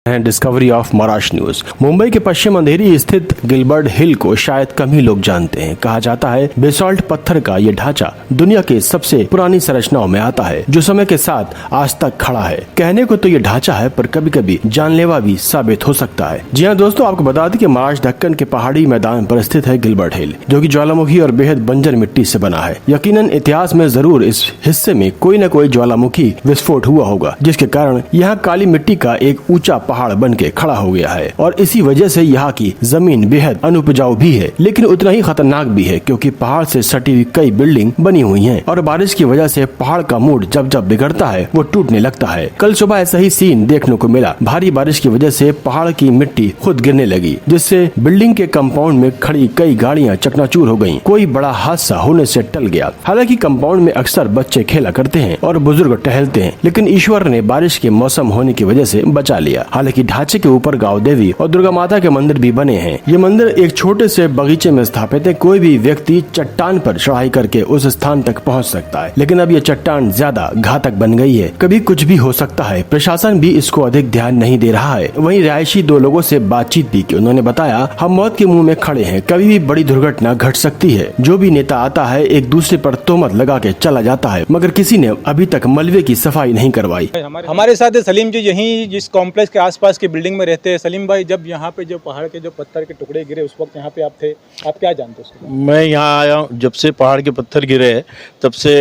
हैं discovery of Maharashtra news. Mumbai के पश्चिम अंधेरी स्थित गिलबर्ट हिल को शायद कम ही लोग जानते हैं। कहा जाता है बेसाल्ट पत्थर का ये ढांचा दुनिया के सबसे पुरानी संरचनाओं में आता है, जो समय के साथ आज तक खड़ा है। कहने को तो ये ढांचा है, पर कभी कभी जानलेवा भी साबित हो सकता है। जी हाँ दोस्तों, आपको बता दें कि महाराष्ट्र दक्कन के पहाड़ी मैदान पर स्थित है गिलबर्ट हिल, जो कि ज्वालामुखी और बेहद बंजर मिट्टी से बना है। यकीनन इतिहास में जरूर इस हिस्से में कोई न कोई ज्वालामुखी विस्फोट हुआ होगा, जिसके कारण यहाँ काली मिट्टी का एक ऊंचा पहाड़ बन के खड़ा हो गया है। और इसी वजह से यहाँ की जमीन बेहद अनुपजाऊ भी है, लेकिन उतना ही खतरनाक भी है, क्योंकि पहाड़ से सटी हुई कई बिल्डिंग बनी हुई हैं और बारिश की वजह से पहाड़ का मूड जब जब बिगड़ता है वो टूटने लगता है। कल सुबह ऐसा ही सीन देखने को मिला। भारी बारिश की वजह से पहाड़ की मिट्टी खुद गिरने लगी, जिससे बिल्डिंग के कंपाउंड में खड़ी कई गाड़ियां चकनाचूर हो गयी। कोई बड़ा हादसा होने से टल गया। हालांकि कंपाउंड में अक्सर बच्चे खेला करते हैं और बुजुर्ग टहलते हैं, लेकिन ईश्वर ने बारिश के मौसम होने की वजह से बचा लिया। हालांकि ढांचे के ऊपर गांव देवी और दुर्गा माता के मंदिर भी बने हैं। ये मंदिर एक छोटे से बगीचे में स्थापित है। कोई भी व्यक्ति चट्टान पर चढ़ाई करके उस स्थान तक पहुंच सकता है, लेकिन अब ये चट्टान ज्यादा घातक बन गई है। कभी कुछ भी हो सकता है। प्रशासन भी इसको अधिक ध्यान नहीं दे रहा है। वहीं रिहायशी दो लोगों से बातचीत भी की। उन्होंने बताया, हम मौत के मुंह में खड़े हैं, कभी भी बड़ी दुर्घटना घट सकती है। जो भी नेता आता है एक दूसरे पर तोहमत लगा के चला जाता है, मगर किसी ने अभी तक मलबे की सफाई नहीं करवाई। हमारे साथ सलीम जी यहीं जिस कॉम्प्लेक्स के आसपास की बिल्डिंग में रहते हैं। सलीम भाई, जब यहाँ पे जो पहाड़ के जो पत्थर के टुकड़े गिरे उस वक्त यहाँ पे आप थे, आप क्या जानते हो? मैं यहाँ आया हूँ जब से पहाड़ के पत्थर गिरे हैं, तब से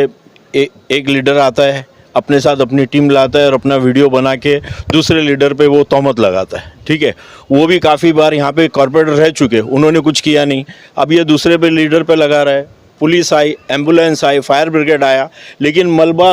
एक लीडर आता है, अपने साथ अपनी टीम लाता है और अपना वीडियो बना के दूसरे लीडर पे वो तोहमत लगाता है। ठीक है, वो भी काफ़ी बार यहाँ पे कॉर्पोरेटर रह चुके, उन्होंने कुछ किया नहीं। अब ये दूसरे पे लीडर पे लगा रहा है। पुलिस आई, एम्बुलेंस आई, फायर ब्रिगेड आया, लेकिन मलबा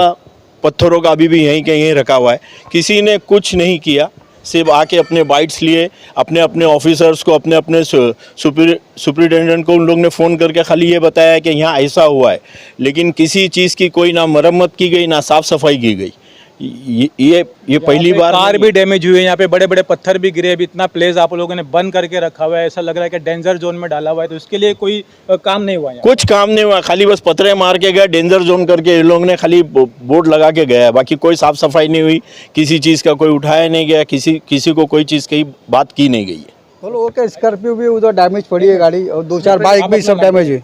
पत्थरों का अभी भी यहीं के यहीं रखा हुआ है। किसी ने कुछ नहीं किया, सिर्फ आके अपने बाइट्स लिए, अपने अपने ऑफिसर्स को, अपने अपने सुपरिटेंडेंट को उन लोग ने फ़ोन करके खाली ये बताया कि यहाँ ऐसा हुआ है, लेकिन किसी चीज़ की कोई ना मरम्मत की गई ना साफ़ सफाई की गई। ये पहली बार। कार भी डैमेज हुई है, यहाँ पे बड़े बड़े पत्थर भी गिरे। अभी इतना प्लेस आप लोगों ने बंद करके रखा हुआ है, ऐसा लग रहा है कि डेंजर जोन में डाला हुआ है। तो इसके लिए कोई काम नहीं हुआ? कुछ काम नहीं हुआ, खाली बस पत्थरे मार के गए, डेंजर जोन करके ये लोग ने खाली बोर्ड लगा के गया है। बाकी कोई साफ सफाई नहीं हुई, किसी चीज़ का कोई उठाया नहीं गया, किसी को कोई चीज़ की बात की नहीं गई है। ओके, स्कॉर्पियो भी उधर डैमेज पड़ी है गाड़ी, और दो चार बाइक भी सब डैमेज है।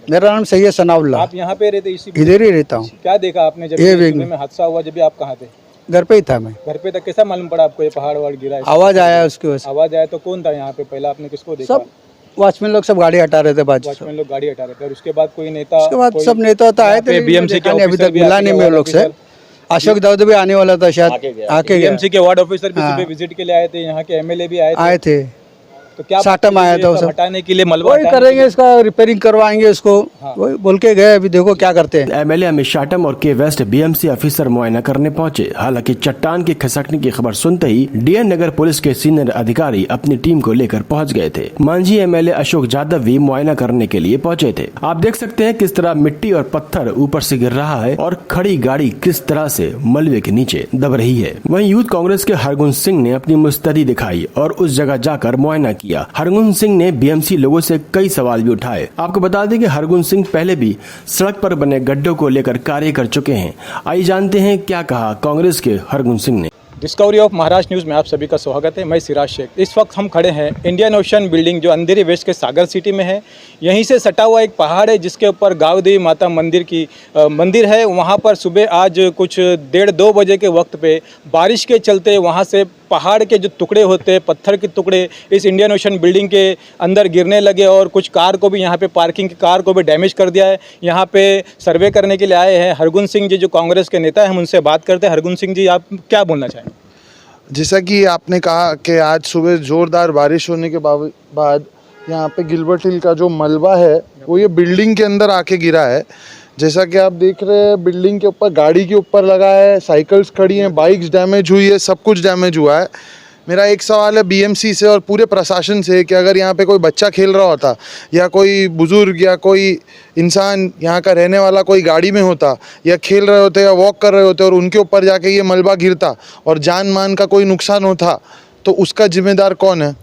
मेरा नाम सैयद सनाउल्ला। आप यहाँ पे रहते? इधर ही रहता हूँ। क्या देखा आपने जब ये में हादसा हुआ? जब आप कहाँ थे? घर पे ही था मैं। घर पे तक कैसा मालूम पड़ा आपको ये पहाड़ वाड़ गिरा है? आवाज आया उसकी वजह से। आवाज आया तो कौन था यहाँ पे? पहला आपने किसको देखा? सब वॉचमैन लोग सब गाड़ी हटा रहे थे। वॉचमैन लोग गाड़ी हटा रहे थे। और उसके बाद कोई नेता? उसके बाद सब नेता तो आए थे, बीएमसी के अभी तक मिला नहीं मेरे लोग से। अशोक दाऊद भी आने वाला था शायद, आके गया। बीएमसी के वार्ड ऑफिसर भी सुबह विजिट के लिए आए थे, यहाँ के एमएलए भी आए थे। तो क्या साटम आया था उसे हटाने के लिए? मलबा वही करेंगे, इसका रिपेयरिंग करवाएंगे इसको। वही बोल के गए, अभी देखो क्या करते हैं। एमएलए अमित शाटम और के वेस्ट बीएमसी ऑफिसर मुआयना करने पहुंचे। हालांकि चट्टान के खिसकने की खबर सुनते ही डीएन नगर पुलिस के सीनियर अधिकारी अपनी टीम को लेकर पहुंच गए थे। मांझी एमएलए अशोक यादव भी मुआयना करने के लिए पहुंचे थे। आप देख सकते हैं किस तरह मिट्टी और पत्थर ऊपर से गिर रहा है और खड़ी गाड़ी किस तरह से मलबे के नीचे दब रही है। वहीं यूथ कांग्रेस के हरगुन सिंह ने अपनी मुस्तैदी दिखाई और उस जगह जाकर मुआयना किया। हरगुन सिंह ने बीएमसी लोगों से कई सवाल भी उठाए। आपको बता दें कि हरगुन सिंह पहले भी सड़क पर बने गड्ढों को लेकर कार्य कर चुके हैं। आइए जानते हैं क्या कहा कांग्रेस के हरगुन सिंह ने। डिस्कवरी ऑफ महाराष्ट्र न्यूज़ में आप सभी का स्वागत है। मैं सिराज शेख। इस वक्त हम खड़े हैं इंडियन ओशन बिल्डिंग, जो अंधेरी वेस्ट के सागर सिटी में है। यहीं से सटा हुआ एक पहाड़ है जिसके ऊपर गाँव देवी माता मंदिर है। वहाँ पर सुबह आज कुछ 1:30-2 बजे के वक्त पे बारिश के चलते वहाँ से पहाड़ के जो टुकड़े होते हैं, पत्थर के टुकड़े इस इंडियन ओशन बिल्डिंग के अंदर गिरने लगे और कुछ कार को भी, यहाँ पे पार्किंग की कार को भी डैमेज कर दिया है। यहाँ पे सर्वे करने के लिए आए हैं हरगुन सिंह जी, जो कांग्रेस के नेता हैं। हम उनसे बात करते हैं। हरगुन सिंह जी, आप क्या बोलना चाहेंगे? जैसा कि आपने कहा कि आज सुबह ज़ोरदार बारिश होने के बाद यहाँ पे गिलबर्ट हिल का जो मलबा है वो ये बिल्डिंग के अंदर आके गिरा है। जैसा कि आप देख रहे हैं, बिल्डिंग के ऊपर, गाड़ी के ऊपर लगा है, साइकिल्स खड़ी हैं, बाइक्स डैमेज हुई है, सब कुछ डैमेज हुआ है। मेरा एक सवाल है बीएमसी से और पूरे प्रशासन से कि अगर यहाँ पे कोई बच्चा खेल रहा होता या कोई बुज़ुर्ग या कोई इंसान यहाँ का रहने वाला कोई गाड़ी में होता या खेल रहे होते या वॉक कर रहे होते और उनके ऊपर जाके ये मलबा गिरता और जान मान का कोई नुकसान होता, तो उसका जिम्मेदार कौन है?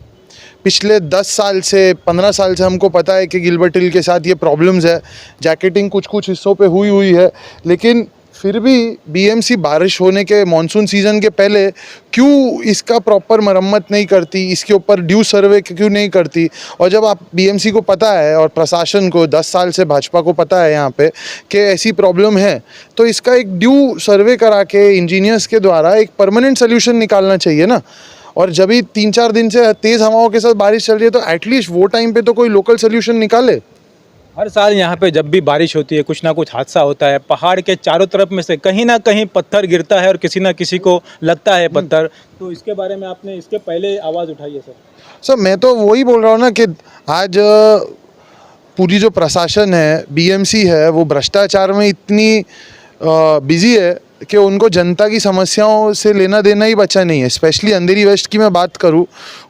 पिछले 10 साल से 15 साल से हमको पता है कि गिलबर्ट हिल के साथ ये प्रॉब्लम्स है। जैकेटिंग कुछ कुछ हिस्सों पे हुई है, लेकिन फिर भी बीएमसी बारिश होने के मानसून सीजन के पहले क्यों इसका प्रॉपर मरम्मत नहीं करती, इसके ऊपर ड्यू सर्वे क्यों नहीं करती। और जब आप बीएमसी को पता है और प्रशासन को 10 साल से भाजपा को पता है यहाँ पे कि ऐसी प्रॉब्लम है, तो इसका एक ड्यू सर्वे करा के इंजीनियर्स के द्वारा एक परमानेंट सोल्यूशन निकालना चाहिए ना। और जब भी 3-4 दिन से तेज़ हवाओं के साथ बारिश चल रही है तो एटलीस्ट वो टाइम पे तो कोई लोकल सोल्यूशन निकाले। हर साल यहाँ पे जब भी बारिश होती है कुछ ना कुछ हादसा होता है। पहाड़ के चारों तरफ में से कहीं ना कहीं पत्थर गिरता है और किसी ना किसी को लगता है पत्थर। तो इसके बारे में आपने इसके पहले आवाज़ उठाई है सर? मैं तो वही बोल रहा हूँ ना कि आज पूरी जो प्रशासन है, बीएमसी है, वो भ्रष्टाचार में इतनी बिजी है कि उनको जनता की समस्याओं से लेना देना ही बचा नहीं है। स्पेशली अंधेरी वेस्ट की मैं बात करूं,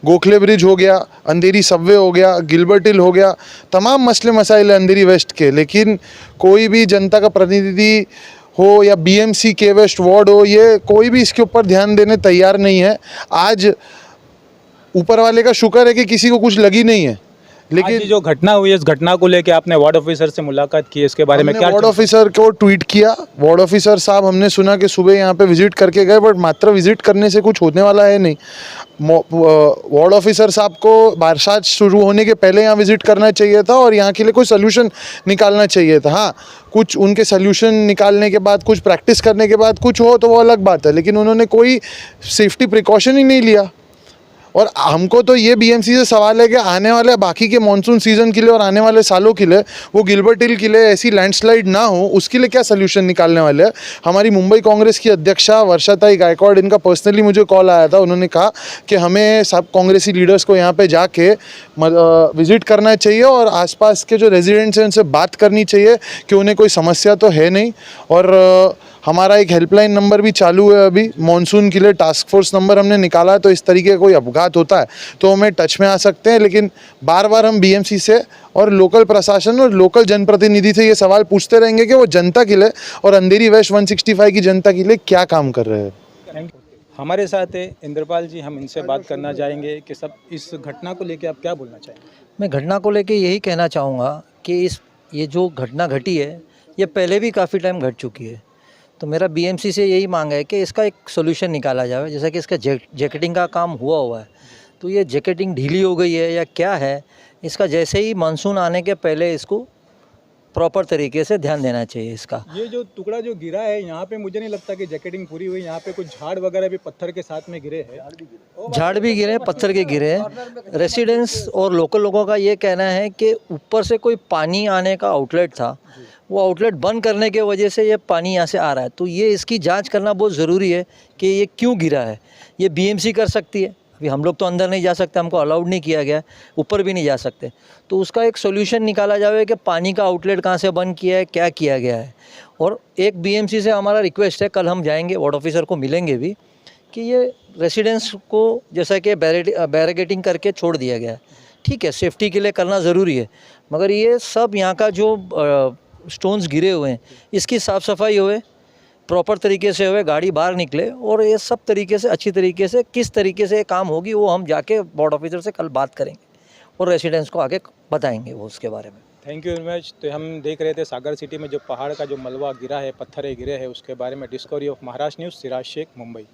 गोखले ब्रिज हो गया, अंधेरी सबवे हो गया, गिलबर्ट हिल हो गया, तमाम मसले मसाइल हैं अंधेरी वेस्ट के, लेकिन कोई भी जनता का प्रतिनिधि हो या बीएमसी के वेस्ट वार्ड हो, ये कोई भी इसके ऊपर ध्यान देने तैयार नहीं है। आज ऊपर वाले का शुक्र है कि किसी को कुछ लगी नहीं है। लेकिन जो घटना हुई है इस घटना को लेके आपने वार्ड ऑफिसर से मुलाकात की है, इसके बारे में क्या? वार्ड ऑफिसर को ट्वीट किया। वार्ड ऑफिसर साहब हमने सुना कि सुबह यहाँ पे विजिट करके गए, बट मात्र विजिट करने से कुछ होने वाला है नहीं। वार्ड ऑफिसर साहब को बरसात शुरू होने के पहले यहाँ विजिट करना चाहिए था और यहाँ के लिए कोई सोल्यूशन निकालना चाहिए था। हाँ, कुछ उनके सोल्यूशन निकालने के बाद, कुछ प्रैक्टिस करने के बाद कुछ हो तो वो अलग बात है, लेकिन उन्होंने कोई सेफ्टी प्रिकॉशन ही नहीं लिया। और हमको तो ये बीएमसी से सवाल है कि आने वाले बाकी के मानसून सीज़न के लिए और आने वाले सालों के लिए वो गिलबर्ट हिल के लिए ऐसी लैंडस्लाइड ना हो, उसके लिए क्या सोल्यूशन निकालने वाले हैं। हमारी मुंबई कांग्रेस की अध्यक्षा वर्षाताई गायकवाड़, इनका पर्सनली मुझे कॉल आया था। उन्होंने कहा कि हमें सब कांग्रेसी लीडर्स को यहाँ पे जाके विज़िट करना चाहिए और आसपास के जो रेजिडेंट्स हैं उनसे बात करनी चाहिए कि उन्हें कोई समस्या तो है नहीं। और हमारा एक हेल्पलाइन नंबर भी चालू है अभी, मानसून के लिए टास्क फोर्स नंबर हमने निकाला है, तो इस तरीके का कोई अपघात होता है तो हमें टच में आ सकते हैं। लेकिन बार बार हम बीएमसी से और लोकल प्रशासन और लोकल जनप्रतिनिधि से ये सवाल पूछते रहेंगे कि वो जनता के लिए और अंधेरी वेस्ट 165 की जनता के लिए क्या काम कर रहे हैं। Thank you. हमारे साथ है इंद्रपाल जी, हम इनसे बात करना चाहेंगे कि सब इस घटना को लेकर आप क्या बोलना चाहेंगे? मैं घटना को लेके यही कहना चाहूँगा कि ये जो घटना घटी है ये पहले भी काफ़ी टाइम घट चुकी है। तो मेरा बीएमसी से यही मांग है कि इसका एक सोल्यूशन निकाला जाए। जैसा कि इसका जैकेटिंग का काम हुआ है, तो ये जैकेटिंग ढीली हो गई है या क्या है, इसका जैसे ही मानसून आने के पहले इसको प्रॉपर तरीके से ध्यान देना चाहिए इसका। ये जो टुकड़ा जो गिरा है यहाँ पे, मुझे नहीं लगता कि जैकेटिंग पूरी हुई। यहाँ पे कुछ झाड़ वगैरह भी पत्थर के साथ में गिरे हैं। झाड़ भी गिरे हैं, पत्थर के गिरे हैं। रेसिडेंट्स और लोकल लोगों का ये कहना है कि ऊपर से कोई पानी आने का आउटलेट था, वो आउटलेट बंद करने के वजह से ये पानी यहाँ से आ रहा है। तो ये इसकी जांच करना बहुत ज़रूरी है कि ये क्यों गिरा है। ये बीएमसी कर सकती है, अभी हम लोग तो अंदर नहीं जा सकते, हमको अलाउड नहीं किया गया, ऊपर भी नहीं जा सकते। तो उसका एक सोल्यूशन निकाला जाए कि पानी का आउटलेट कहाँ से बंद किया है, क्या किया गया है। और एक बीएमसी से हमारा रिक्वेस्ट है, कल हम जाएंगे वार्ड ऑफिसर को मिलेंगे भी, कि ये रेसिडेंट्स को जैसा कि बैरिकेडिंग करके छोड़ दिया गया है, ठीक है, सेफ्टी के लिए करना ज़रूरी है, मगर ये सब यहाँ का जो स्टोन्स गिरे हुए हैं इसकी साफ़ सफाई होए, प्रॉपर तरीके से होए, गाड़ी बाहर निकले, और ये सब तरीके से अच्छी तरीके से किस तरीके से ये काम होगी वो हम जाके वार्ड ऑफिसर से कल बात करेंगे और रेसिडेंट्स को आगे बताएंगे वो उसके बारे में। Thank you very much. तो हम देख रहे थे सागर सिटी में जो पहाड़ का जो मलबा गिरा है, पत्थर गिरे हैं, उसके बारे में। Discovery of Maharashtra news, Siraj Shaikh, Mumbai.